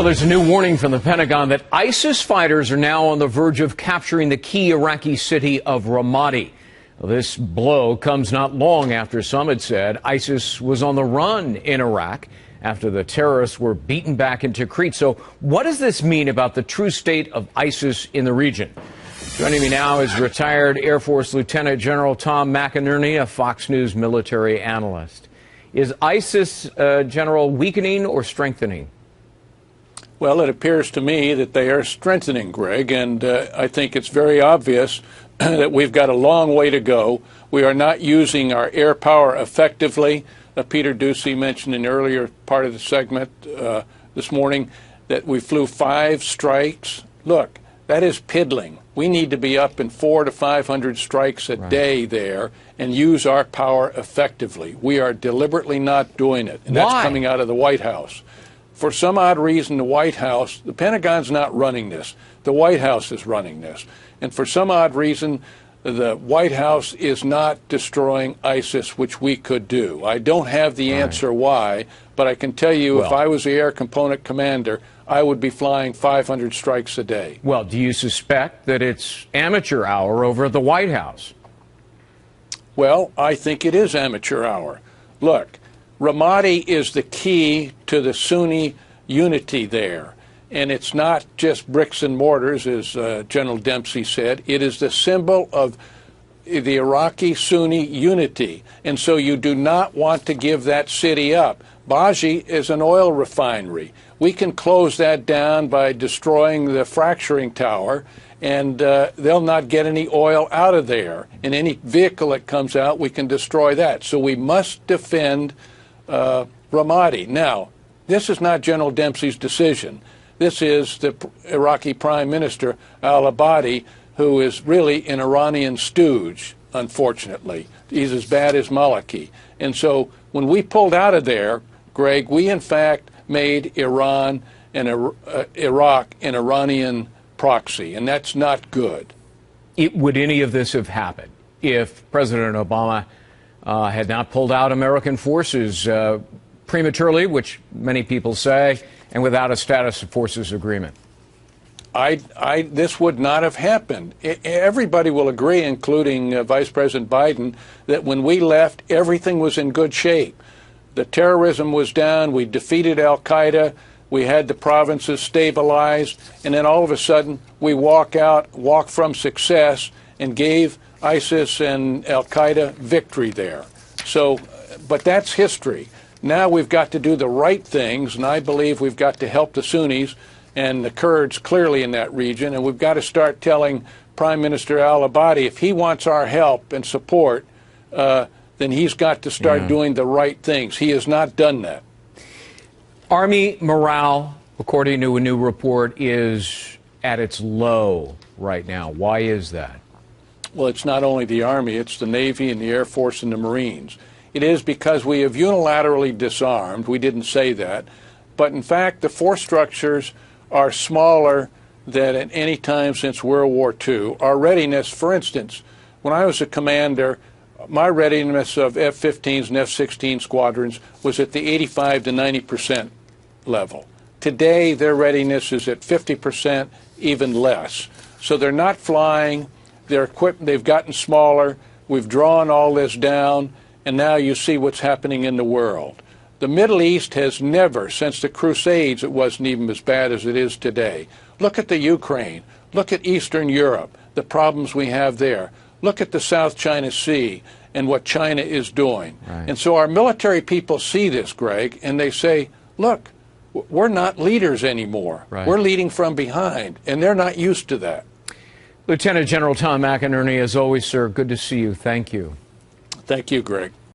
Well, there's a new warning from the Pentagon that ISIS fighters are now on the verge of capturing the key Iraqi city of Ramadi. This blow comes not long after some had said ISIS was on the run in Iraq after the terrorists were beaten back into Crete. So what does this mean about the true state of ISIS in the region? Joining me now is retired Air Force Lieutenant General Tom McInerney, a Fox News military analyst. Is ISIS, General, weakening or strengthening? Well, it appears to me that they are strengthening, Greg, and I think it's very obvious that we've got a long way to go. We are not using our air power effectively. Peter Ducey mentioned in the earlier part of the segment this morning that we flew 5 strikes. Look, that is piddling. We need to be up in 400 to 500 strikes a day there and use our power effectively. We are deliberately not doing it, and that's coming out of the White House. For some odd reason, the Pentagon's not running this. The White House is running this. And for some odd reason, the White House is not destroying ISIS, which we could do. I don't have the answer why, but I can tell you if I was the air component commander, I would be flying 500 strikes a day. Well, do you suspect that it's amateur hour over at the White House? Well, I think it is amateur hour. Look, Ramadi is the key to the Sunni unity there. And it's not just bricks and mortars, as General Dempsey said. It is the symbol of the Iraqi Sunni unity. And so you do not want to give that city up. Baji is an oil refinery. We can close that down by destroying the fracturing tower, and they'll not get any oil out of there. And any vehicle that comes out, we can destroy that. So we must defend Ramadi. Now, this is not General Dempsey's decision. This is the Iraqi Prime Minister, al-Abadi, who is really an Iranian stooge, unfortunately. He's as bad as Maliki. And so when we pulled out of there, Greg, we in fact made Iran and Iraq an Iranian proxy, and that's not good. Would any of this have happened if President Obama had not pulled out American forces prematurely, which many people say, and without a status of forces agreement? This would not have happened. Everybody will agree, including Vice President Biden, that when we left, everything was in good shape. The terrorism was down. We defeated al-Qaeda. We had the provinces stabilized. And then all of a sudden, we walk from success and gave ISIS and al-Qaeda victory there. So, but that's history. Now we've got to do the right things, and I believe we've got to help the Sunnis and the Kurds clearly in that region, and we've got to start telling Prime Minister al-Abadi if he wants our help and support, then he's got to start doing the right things. He has not done that. Army morale, according to a new report, is at its low right now. Why is that? Well, it's not only the Army, it's the Navy and the Air Force and the Marines. It is because we have unilaterally disarmed. We didn't say that. But in fact, the force structures are smaller than at any time since World War II. Our readiness, for instance, when I was a commander, my readiness of F-15s and F-16 squadrons was at the 85 to 90% level. Today, their readiness is at 50%, even less. So they're not flying. Their equipment, they've gotten smaller. We've drawn all this down. And now you see what's happening in the world. The Middle East has never, since the Crusades, it wasn't even as bad as it is today. Look at the Ukraine. Look at Eastern Europe, the problems we have there. Look at the South China Sea and what China is doing. And so our military people see this, Greg, and they say, look, we're not leaders anymore. We're leading from behind, and they're not used to that. Lieutenant General Tom McInerney, as always, sir, good to see you. Thank you. Thank you, Greg.